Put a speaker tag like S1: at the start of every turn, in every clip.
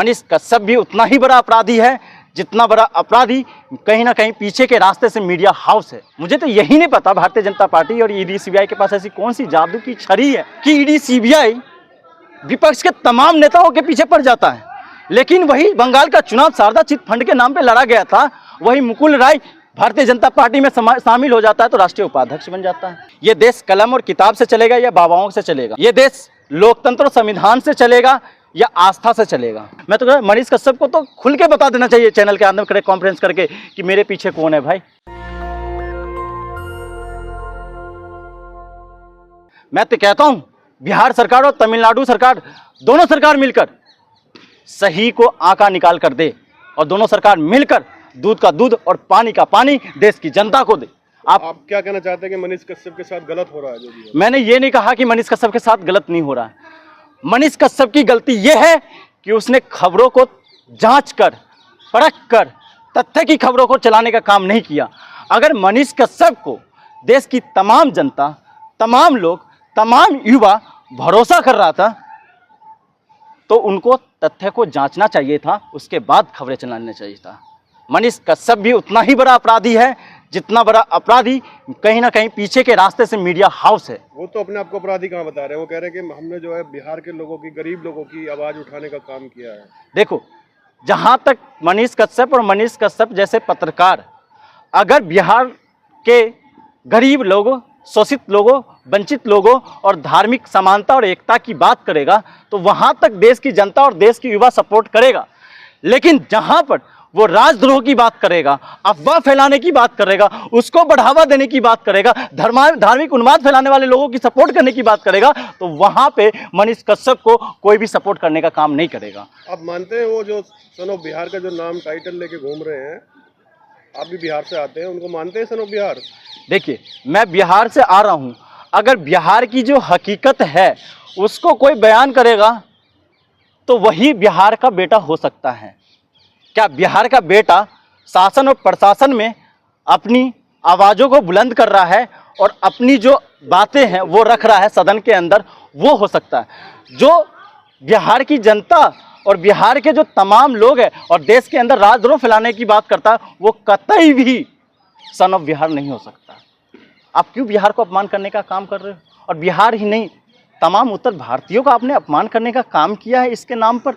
S1: मनीष कश्यप भी उतना ही बड़ा अपराधी है जितना बड़ा अपराधी कहीं ना कहीं पीछे के रास्ते से मीडिया हाउस है। मुझे तो यही नहीं पता भारतीय जनता पार्टी और ईडी सीबीआई के पास ऐसी कौन सी जादू की छड़ी है कि ईडी सीबीआई विपक्ष के तमाम नेताओं के पीछे पड़ जाता है। लेकिन वही बंगाल का चुनाव शारदा चिट फंड के नाम पे लड़ा गया था, वही मुकुल राय भारतीय जनता पार्टी में शामिल हो जाता है तो राष्ट्रीय उपाध्यक्ष बन जाता है। ये देश कलम और किताब से चलेगा या बाबाओं से चलेगा? ये देश लोकतंत्र और संविधान से चलेगा या आस्था से चलेगा? मैं तो कह रहा मनीष कश्यप को तो खुल के बता देना चाहिए चैनल के अंदर करे कॉन्फ्रेंस करके कि मेरे पीछे कौन है भाई। मैं तो कहता हूं बिहार सरकार और तमिलनाडु सरकार, दोनों सरकार मिलकर सही को आका निकाल कर दे और दोनों सरकार मिलकर दूध का दूध और पानी का पानी देश की जनता को दे।
S2: आप क्या कहना चाहते हैं कि मनीष कश्यप के साथ गलत हो रहा है? जो भी है
S1: मैंने ये नहीं कहा कि मनीष कश्यप के साथ गलत नहीं हो रहा है। मनीष कश्यप की गलती यह है कि उसने खबरों को जांच कर परख कर तथ्य की खबरों को चलाने का काम नहीं किया। अगर मनीष कश्यप को देश की तमाम जनता, तमाम लोग, तमाम युवा भरोसा कर रहा था तो उनको तथ्य को जांचना चाहिए था, उसके बाद खबरें चलाना चाहिए था। मनीष कश्यप भी उतना ही बड़ा अपराधी है जितना बड़ा अपराधी कहीं ना कहीं पीछे के रास्ते से मीडिया हाउस है।
S2: वो तो अपने आप को अपराधी कहाँ बता रहे हैं? वो कह रहे हैं कि हमने जो है बिहार के लोगों की, गरीब लोगों की आवाज उठाने का काम किया है।
S1: देखो, जहां तक मनीष कश्यप और मनीष कश्यप जैसे पत्रकार अगर बिहार के गरीब लोगों, शोषित लोगों, वंचित लोगों और धार्मिक समानता और एकता की बात करेगा तो वहां तक देश की जनता और देश की युवा सपोर्ट करेगा। लेकिन जहां पर वो राजद्रोह की बात करेगा, अफवाह फैलाने की बात करेगा, उसको बढ़ावा देने की बात करेगा, धार्मिक उन्माद फैलाने वाले लोगों की सपोर्ट करने की बात करेगा तो वहां पे मनीष कश्यप को कोई भी सपोर्ट करने का काम नहीं करेगा।
S2: आप मानते हैं वो जो सन ऑफ बिहार का जो नाम टाइटल लेके घूम रहे हैं, आप भी बिहार से आते हैं, उनको मानते हैं सन ऑफ बिहार?
S1: देखिए, मैं बिहार से आ रहा हूं, अगर बिहार की जो हकीकत है उसको कोई बयान करेगा तो वही बिहार का बेटा हो सकता है। क्या बिहार का बेटा शासन और प्रशासन में अपनी आवाज़ों को बुलंद कर रहा है और अपनी जो बातें हैं वो रख रहा है सदन के अंदर? वो हो सकता है। जो बिहार की जनता और बिहार के जो तमाम लोग हैं और देश के अंदर राजद्रोह फैलाने की बात करता है वो कतई भी सन ऑफ बिहार नहीं हो सकता। आप क्यों बिहार को अपमान करने का काम कर रहे हो? और बिहार ही नहीं, तमाम उत्तर भारतीयों का आपने अपमान करने का काम किया है इसके नाम पर।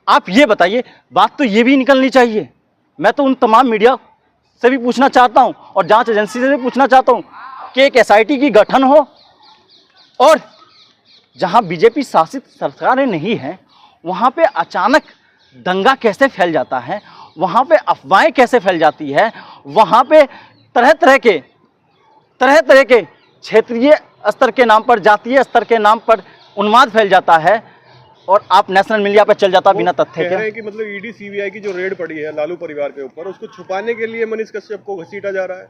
S1: आप ये बताइए, बात तो ये भी निकलनी चाहिए। मैं तो उन तमाम मीडिया से भी पूछना चाहता हूं और जांच एजेंसी से भी पूछना चाहता हूं कि एक एसआईटी की गठन हो और जहां बीजेपी शासित सरकारें नहीं हैं वहां पे अचानक दंगा कैसे फैल जाता है, वहां पे अफवाहें कैसे फैल जाती है, वहां पे तरह तरह के क्षेत्रीय स्तर के नाम पर, जातीय स्तर के नाम पर उन्माद फैल जाता है और आप नेशनल मीडिया पर चल जाता बिना तथ्य के।
S2: कह रहे हैं कि मतलब ईडी सीबीआई की जो रेड पड़ी है लालू परिवार के ऊपर, उसको छुपाने के लिए मनीष कश्यप को घसीटा जा रहा है।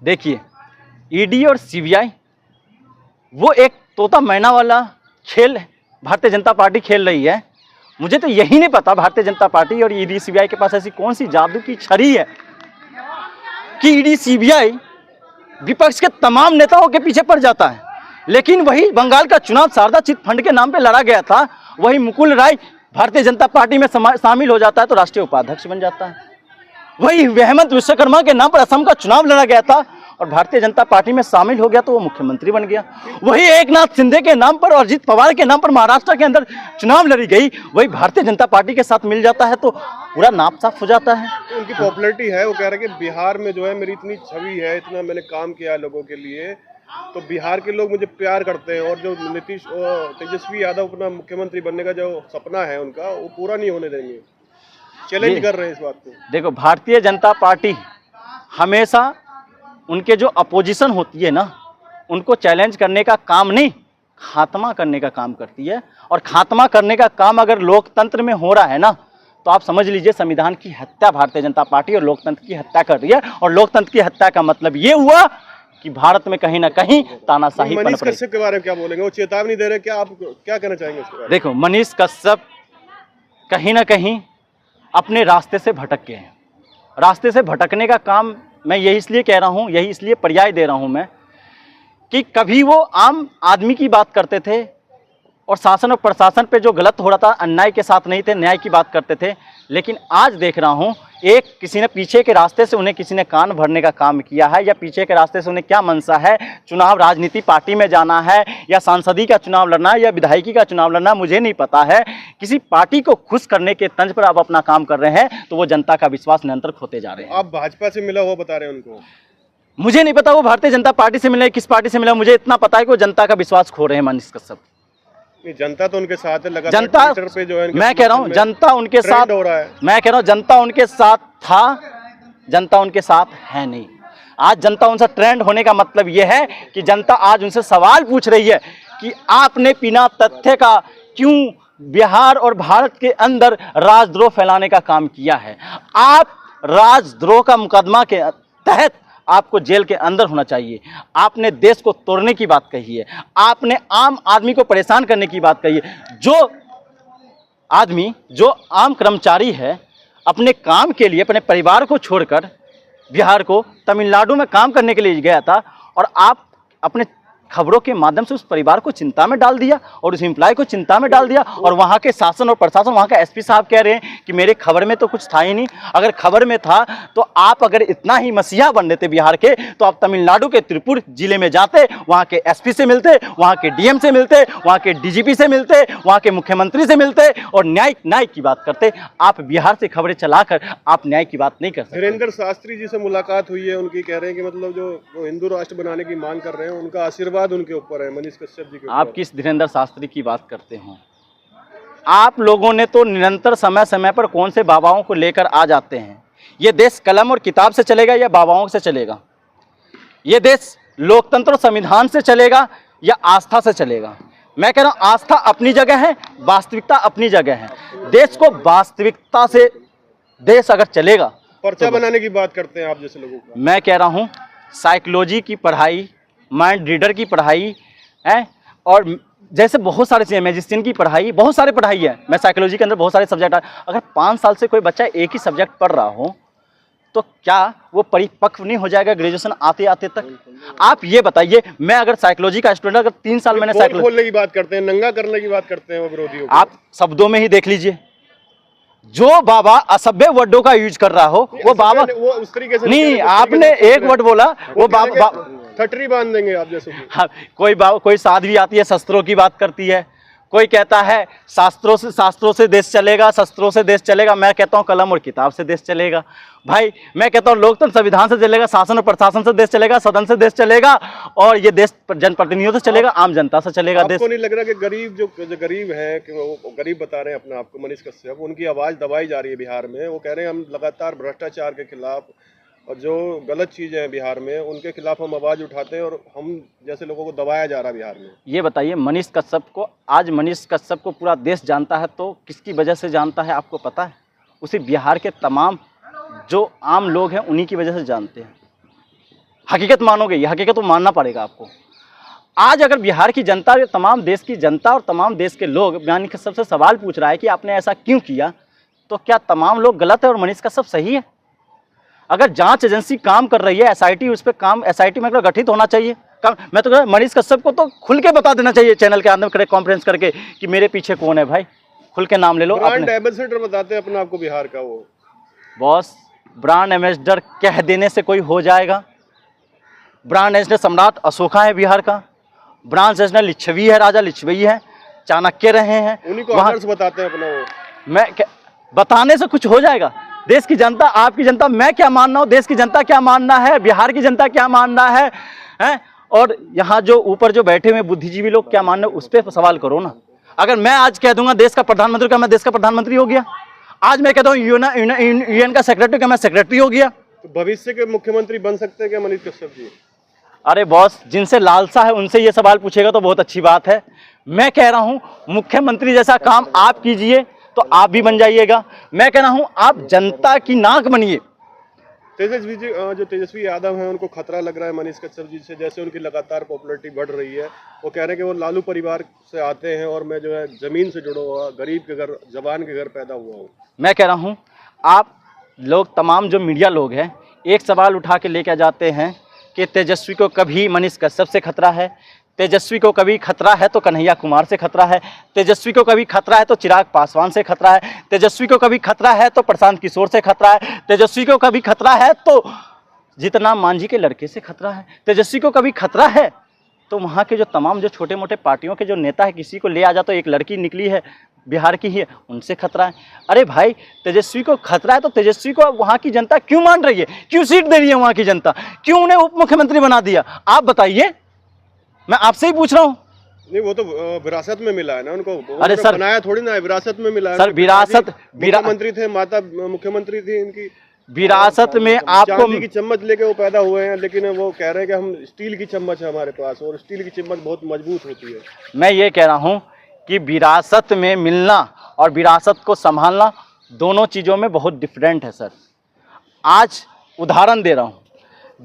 S1: देखिए, ईडी और सीबीआई वो एक तोता मैना वाला खेल भारतीय जनता पार्टी खेल रही है। मुझे तो यही नहीं पता भारतीय जनता पार्टी और ईडी सीबीआई के पास ऐसी कौन सी जादू की छड़ी है कि ईडी सीबीआई विपक्ष के तमाम नेताओं के पीछे पड़ जाता है। लेकिन वही बंगाल का चुनाव शारदा चिट फंड के नाम पे लड़ा गया था, वही मुकुल राय भारतीय जनता पार्टी में शामिल हो जाता है तो राष्ट्रीय उपाध्यक्ष बन जाता है। वही हेमंत विश्वकर्मा के नाम पर असम का चुनाव लड़ा गया था और भारतीय जनता पार्टी में शामिल हो गया तो वो मुख्यमंत्री बन गया। वही एकनाथ शिंदे के नाम पर और अजित पवार के नाम पर महाराष्ट्र के अंदर चुनाव लड़ी गई, वही भारतीय जनता पार्टी के साथ मिल जाता है तो पूरा नाप साफ हो जाता है।
S2: तो उनकी पॉपुलैरिटी है, वो कह रहे हैं कि बिहार में जो है मेरी इतनी छवि है, इतना मैंने काम किया है लोगों के लिए, तो बिहार के लोग मुझे प्यार करते हैं और जो नीतीश तेजस्वी यादव अपना मुख्यमंत्री बनने का जो सपना है उनका, वो पूरा नहीं होने देंगे। चैलेंज कर रहे हैं इस बात को।
S1: देखो, भारतीय जनता पार्टी हमेशा उनके जो अपोजिशन होती है ना, उनको चैलेंज करने का काम नहीं, खात्मा करने का काम करती है। और खात्मा करने का काम अगर लोकतंत्र में हो रहा है ना तो आप समझ लीजिए संविधान की हत्या भारतीय जनता पार्टी और लोकतंत्र की हत्या कर रही है। और लोकतंत्र की हत्या का मतलब ये हुआ कि भारत में कहीं ना कहीं तानाशाही पनप रही है।
S2: मनीष कश्यप के बारे में क्या बोलेंगे? वो चेतावनी दे रहे हैं, क्या आप क्या कहना चाहेंगे इसके बारे में?
S1: देखो, मनीष कश्यप कहीं ना कहीं अपने रास्ते से भटक गए हैं। रास्ते से भटकने का काम मैं यही इसलिए कह रहा हूँ, यही इसलिए पर्याय दे रहा हूँ मैं कि कभी वो आम आदमी की बात करते थे और शासन और प्रशासन पे जो गलत हो रहा था, अन्याय के साथ नहीं थे, न्याय की बात करते थे। लेकिन आज देख रहा हूँ एक किसी ने पीछे के रास्ते से उन्हें किसी ने कान भरने का काम किया है, या पीछे के रास्ते से उन्हें क्या मनसा है, चुनाव राजनीति पार्टी में जाना है या सांसदी का चुनाव लड़ना है या विधायकी का चुनाव लड़ना, मुझे नहीं पता है। किसी पार्टी को खुश करने के तंज पर आप अपना काम कर रहे हैं, तो वो जनता का विश्वास निरंतर खोते जा रहे हैं।
S2: आप भाजपा से मिला हुआ बता रहे हैं उनको?
S1: मुझे नहीं पता वो भारतीय जनता पार्टी से मिले, किस पार्टी से मिला, मुझे इतना पता है कि वो जनता का विश्वास खो रहे हैं मनीष कश्यप।
S2: नहीं, जनता तो उनके साथ है, लगातार
S1: जनता
S2: ट्विटर पे जो है
S1: मैं कह रहा हूँ जनता उनके साथ
S2: हो रहा है।
S1: मैं कह रहा हूँ जनता उनके साथ था, जनता उनके साथ है नहीं। आज जनता उनसे ट्रेंड होने का मतलब यह है कि जनता आज उनसे सवाल पूछ रही है कि आपने बिना तथ्य का क्यों बिहार और भारत के अंदर राजद्रोह फैलाने का काम किया है। आप राजद्रोह का मुकदमा के तहत आपको जेल के अंदर होना चाहिए। आपने देश को तोड़ने की बात कही है, आपने आम आदमी को परेशान करने की बात कही है। जो आम कर्मचारी है, अपने काम के लिए अपने परिवार को छोड़कर बिहार को तमिलनाडु में काम करने के लिए गया था, और आप अपने खबरों के माध्यम से उस परिवार को चिंता में डाल दिया और उस एम्प्लॉय को चिंता में डाल दिया। और वहाँ के शासन और प्रशासन, वहाँ का एसपी साहब कह रहे हैं कि मेरे खबर में तो कुछ था ही नहीं। अगर खबर में था तो आप अगर इतना ही मसीहा बन रहे थे बिहार के, तो आप तमिलनाडु के त्रिपुर जिले में जाते, वहाँ के एसपी से मिलते, वहाँ के डीएम से मिलते, वहाँ के डीजीपी से मिलते, वहाँ के मुख्यमंत्री से मिलते और न्याय की बात करते। आप बिहार से खबरें चलाकर आप न्याय की बात नहीं कर सकते।
S2: धीरेन्द्र शास्त्री जी से मुलाकात हुई है, उनकी कह रहे हैं कि मतलब जो वो हिंदू राष्ट्र बनाने की मांग कर रहे हैं, उनका आशीर्वाद उनके ऊपर है, मनीष कश्यप जी के ऊपर।
S1: आप किस धीरेन्द्र शास्त्री की बात करते हो? आप लोगों ने तो निरंतर समय समय पर कौन से बाबाओं को लेकर आ जाते हैं। ये देश कलम और किताब से चलेगा या बाबाओं से चलेगा? ये देश लोकतंत्र और संविधान से चलेगा या आस्था से चलेगा? मैं कह रहा हूं आस्था अपनी जगह है, वास्तविकता अपनी जगह है। देश को वास्तविकता से देश अगर चलेगा,
S2: पर्चा बनाने की बात करते हैं आप जैसे लोगों का।
S1: मैं कह रहा हूं साइकोलॉजी की पढ़ाई, माइंड रीडर की पढ़ाई है, और जैसे बहुत सारे चीज़ें, मैजिस्ट्रेट की पढ़ाई, बहुत सारी पढ़ाई है। मैं साइकोलॉजी के अंदर बहुत सारे सब्जेक्ट है। अगर 5 साल से कोई बच्चा एक ही सब्जेक्ट पढ़ रहा हो, तो क्या वो परिपक्व नहीं हो जाएगा ग्रेजुएशन आते आते तक? आप ये बताइए, मैं अगर साइकोलॉजी का स्टूडेंट, अगर 3 साल मैंने साइकोलॉजी
S2: खोलने की बात करते हैं, नंगा करने की बात करते हैं वो विरोधियों को।
S1: आप शब्दों में ही देख लीजिए, जो बाबा असभ्य वर्डों का यूज कर रहा हो वो बाबा,
S2: वो उस तरीके से
S1: नहीं, आपने एक वर्ड बोला, वो बाबा
S2: ठटरी बांध देंगे आप जैसे।
S1: हाँ, कोई साध्वी आती है, शस्त्रों की बात करती है, कोई कहता है शास्त्रों से देश चलेगा, शस्त्रों से देश चलेगा। मैं कहता हूँ कलम और किताब से देश चलेगा भाई। मैं कहता हूँ लोकतंत्र संविधान से चलेगा, शासन और प्रशासन से देश चलेगा, सदन से देश चलेगा, और ये देश जनप्रतिनिधियों से चलेगा, आम जनता से चलेगा देश।
S2: आपको नहीं लग रहा कि गरीब जो गरीब है, कि वो गरीब बता रहे हैं अपने आप को मनीष कश्यप, उनकी आवाज़ दबाई जा रही है बिहार में? वो कह रहे हैं हम लगातार भ्रष्टाचार के खिलाफ और जो गलत चीज़ें हैं बिहार में, उनके खिलाफ हम आवाज़ उठाते हैं, और हम जैसे लोगों को दबाया जा रहा है बिहार में। ये
S1: बताइए, मनीष कश्यप को आज मनीष कश्यप को पूरा देश जानता है, तो किसकी वजह से जानता है आपको पता है? उसी बिहार के तमाम जो आम लोग हैं उन्हीं की वजह से जानते हैं। हकीकत मानोगे? ये हकीकत तो मानना पड़ेगा आपको। आज अगर बिहार की जनता, तमाम देश की जनता और तमाम देश के लोग मनीष कश्यप से सवाल पूछ रहा है कि आपने ऐसा क्यों किया, तो क्या तमाम लोग गलत है और मनीष कश्यप सही है? अगर जांच एजेंसी काम कर रही है, एसआईटी उस पर काम, एसआईटी में गठित होना चाहिए। मैं तो मनीष कश्यप को तो खुल के बता देना चाहिए चैनल के अंदर कॉन्फ्रेंस करके कि मेरे पीछे कौन है भाई, खुल के नाम ले लो।
S2: ब्रांड एम्बेसडर बताते हैं अपने आपको बिहार का। वो
S1: बॉस, ब्रांड एम्बेसडर कह देने से कोई हो जाएगा? ब्रांड एम्बेसडर सम्राट अशोका है बिहार का, ब्रांड एम्बेसडर लिच्छवी है, राजा लिच्छवी है, चाणक्य रहे हैं,
S2: उन्हीं को आदर्श बताते हैं अपना। वो
S1: मैं बताने से कुछ हो जाएगा? देश की जनता, आपकी जनता, मैं क्या मानना हूँ, देश की जनता क्या मानना है, बिहार की जनता क्या मानना है? और यहाँ जो ऊपर जो बैठे हुए बुद्धिजीवी लोग क्या मानना है, उस पर सवाल करो ना। अगर मैं आज कह दूंगा देश का प्रधानमंत्री का, मैं देश का प्रधानमंत्री हो गया। आज मैं कहता हूँ यूएन का सेक्रेटरी का, मैं सेक्रेटरी हो गया।
S2: तो भविष्य के मुख्यमंत्री बन सकते हैं क्या मनीष कश्यप जी?
S1: अरे बॉस, जिनसे लालसा है उनसे ये सवाल पूछेगा तो बहुत अच्छी बात है। मैं कह रहा हूँ मुख्यमंत्री जैसा काम आप कीजिए तो आप भी बन जाइएगा। मैं कह रहा हूं आप जनता की नाक बनिए।
S2: तेजस्वी जी, जो तेजस्वी यादव हैं, उनको खतरा लग रहा है मनीष कश्यप जी से, जैसे उनकी लगातार पॉपुलैरिटी बढ़ रही है। वो कह रहे हैं कि वो लालू परिवार से आते हैं और मैं जो है जमीन से जुड़ा हुआ, गरीब के घर, जवान के घर पैदा हुआ हूँ।
S1: मैं कह रहा हूँ आप लोग, तमाम जो मीडिया लोग हैं, एक सवाल उठा के लेकर जाते हैं कि तेजस्वी को कभी मनीष कश्यप से खतरा है, तेजस्वी को कभी खतरा है तो कन्हैया कुमार से खतरा है, तेजस्वी को कभी खतरा है तो चिराग पासवान से खतरा है, तेजस्वी को कभी खतरा है तो प्रशांत किशोर से खतरा है, तेजस्वी को कभी खतरा है तो जितना मांझी के लड़के से खतरा है, तेजस्वी को कभी खतरा है तो वहाँ के जो तमाम जो छोटे मोटे पार्टियों के जो नेता है, किसी को ले आ जा तो एक लड़की निकली है बिहार की ही है, उनसे खतरा है। अरे भाई, तेजस्वी को खतरा है तो तेजस्वी को वहाँ की जनता क्यों मान रही है, क्यों सीट दे रही है वहाँ की जनता, क्यों उन्हें उप मुख्यमंत्री बना दिया, आप बताइए, मैं आपसे ही पूछ रहा हूँ।
S2: नहीं, वो तो विरासत में मिला है ना उनको।
S1: अरे सर,
S2: बनाया थोड़ी ना है, विरासत में मिला है
S1: सर। विरासत,
S2: मुख्यमंत्री थे, माता मुख्यमंत्री थी इनकी,
S1: विरासत में आपको
S2: चांदी की चम्मच लेके वो पैदा हुए हैं, लेकिन वो कह रहे हैं कि हम स्टील की चम्मच है हमारे पास, और स्टील की चम्मच बहुत मजबूत होती है।
S1: मैं ये कह रहा हूँ कि विरासत में मिलना और विरासत को संभालना दोनों चीज़ों में बहुत डिफरेंट है सर। आज उदाहरण दे रहा हूँ,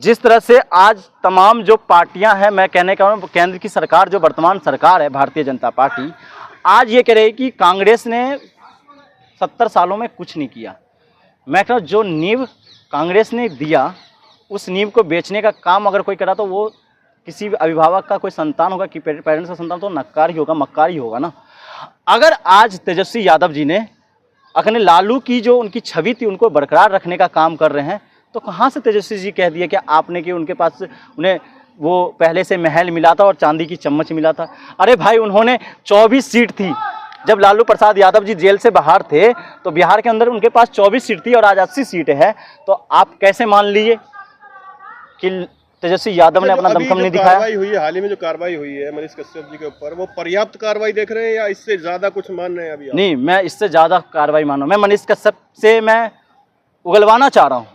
S1: जिस तरह से आज तमाम जो पार्टियां हैं, मैं कहने का हूँ केंद्र की सरकार, जो वर्तमान सरकार है भारतीय जनता पार्टी, आज ये कह रही है कि कांग्रेस ने 70 सालों में कुछ नहीं किया। मैं कह रहा हूँ जो नींव कांग्रेस ने दिया, उस नींव को बेचने का काम अगर कोई करा तो वो किसी अभिभावक का कोई संतान होगा कि पेरेंट्स का संतान, तो नक्कार ही होगा, मक्कार ही होगा ना। अगर आज तेजस्वी यादव जी ने अपने लालू की जो उनकी छवि थी उनको बरकरार रखने का काम कर रहे हैं, तो कहाँ से तेजस्वी जी कह दिए कि आपने कि उनके पास उन्हें वो पहले से महल मिला था और चांदी की चम्मच मिला था। अरे भाई, उन्होंने 24 सीट थी जब लालू प्रसाद यादव जी जेल से बाहर थे, तो बिहार के अंदर उनके पास 24 सीट थी और आज 80 सीट है। तो आप कैसे मान लीजिए कि तेजस्वी यादव ने अपना दमखम नहीं दिखाया।
S2: कार्रवाई हुई है, हाल ही में जो कार्रवाई हुई है मनीष कश्यप जी के ऊपर, वो पर्याप्त कार्रवाई देख रहे हैं या इससे ज्यादा कुछ मान रहे हैं अभी आप?
S1: नहीं, मैं इससे ज्यादा कार्रवाई मान रहा हूँ। मैं मनीष कश्यप से मैं उगलवाना चाह रहा हूँ।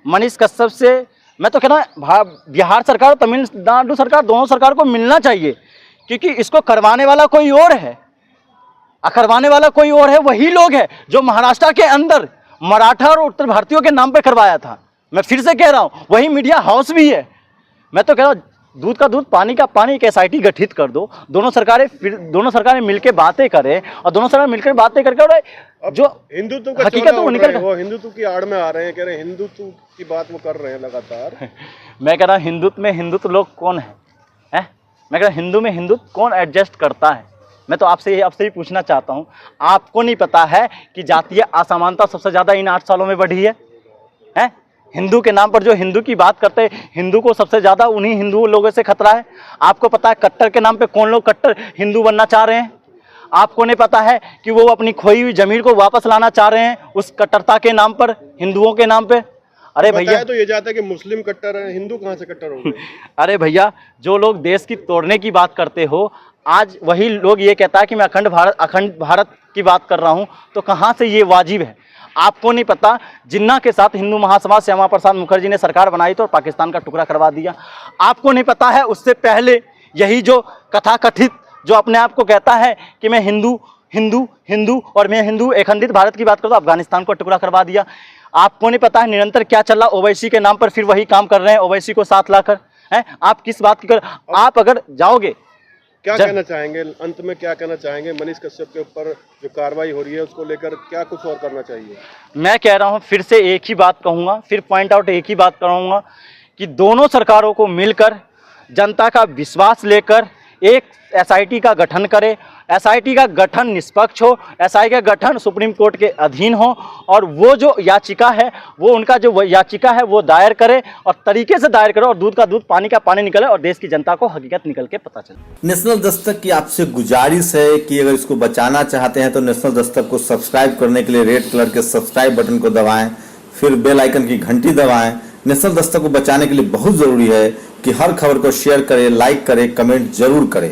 S1: मनीष कश्यप से मैं तो कह रहा हूँ बिहार सरकार और तमिलनाडु सरकार, दोनों सरकार को मिलना चाहिए, क्योंकि इसको करवाने वाला कोई और है, करवाने वाला कोई और है। वही लोग हैं जो महाराष्ट्र के अंदर मराठा और उत्तर भारतीयों के नाम पे करवाया था। मैं फिर से कह रहा हूँ, वही मीडिया हाउस भी है। मैं तो कह रहा हूँ दूध का दूध, पानी का पानी, एक SIT गठित कर दो, दोनों सरकारें मिलकर बातें करें, और दोनों सरकार मिलकर बातें करके, और जो
S2: हिंदुत्व का
S1: हकीकत वो निकल,
S2: वो हिंदुत्व की आड़ में आ रहे हैं, कह रहे हैं हिंदुत्व की बात वो कर रहे हैं लगातार।
S1: मैं कह रहा हूँ हिंदुत्व में हिंदुत्व लोग कौन है? मैं कह रहा हूँ हिंदू में हिंदुत्व कौन एडजस्ट करता है? मैं तो आपसे ही पूछना चाहता हूँ, आपको नहीं पता है कि जातीय असमानता सबसे ज़्यादा इन 8 सालों में बढ़ी है? हिंदू के नाम पर जो हिंदू की बात करते हैं, हिंदू को सबसे ज़्यादा उन्हीं हिंदू लोगों से खतरा है। आपको पता है कट्टर के नाम पे कौन लोग कट्टर हिंदू बनना चाह रहे हैं? आपको नहीं पता है कि वो अपनी खोई हुई जमीन को वापस लाना चाह रहे हैं उस कट्टरता के नाम पर, हिंदुओं के नाम पे? अरे भैया,
S2: तो ये जाता है कि मुस्लिम कट्टर है, हिंदू कहाँ से कट्टर हो गए?
S1: अरे भैया, जो लोग देश की तोड़ने की बात करते हो, आज वही लोग ये कहता है कि मैं अखंड भारत की बात कर रहा हूँ, तो कहाँ से ये वाजिब है? आपको नहीं पता, जिन्ना के साथ हिंदू महासभा श्यामा प्रसाद मुखर्जी ने सरकार बनाई तो पाकिस्तान का टुकड़ा करवा दिया। आपको नहीं पता है, उससे पहले यही जो कथाकथित जो अपने आप को कहता है कि मैं हिंदू हिंदू हिंदू और मैं हिंदू एकखंडित भारत की बात करता हूँ, अफगानिस्तान को टुकड़ा करवा दिया। आपको नहीं पता है निरंतर क्या चल रहा, ओवैसी के नाम पर फिर वही काम कर रहे हैं, ओवैसी को साथ लाकर। आप किस बात की आप अगर जाओगे,
S2: क्या कहना चाहेंगे अंत में, क्या कहना चाहेंगे मनीष कश्यप के ऊपर जो कार्रवाई हो रही है उसको लेकर, क्या कुछ और करना चाहिए? मैं कह रहा हूं, फिर से एक ही बात कहूंगा, फिर पॉइंट आउट एक ही बात करूंगा कि दोनों सरकारों को मिलकर जनता का विश्वास लेकर एक SIT का गठन करे। SIT का गठन निष्पक्ष हो, SIT का गठन सुप्रीम कोर्ट के अधीन हो, और वो जो याचिका है, वो उनका जो याचिका है वो दायर करे, और तरीके से दायर करे, और दूध का दूध, पानी का पानी निकले, और देश की जनता को हकीकत निकल के पता चले।
S3: नेशनल दस्तक की आपसे गुजारिश है कि अगर इसको बचाना चाहते हैं तो नेशनल दस्तक को सब्सक्राइब करने के लिए रेड कलर के सब्सक्राइब बटन को दबाएं, फिर बेल आइकन की घंटी दबाएं। नेशनल दस्तक को बचाने के लिए बहुत जरूरी है कि हर खबर को शेयर करें, लाइक करें, कमेंट जरूर करें।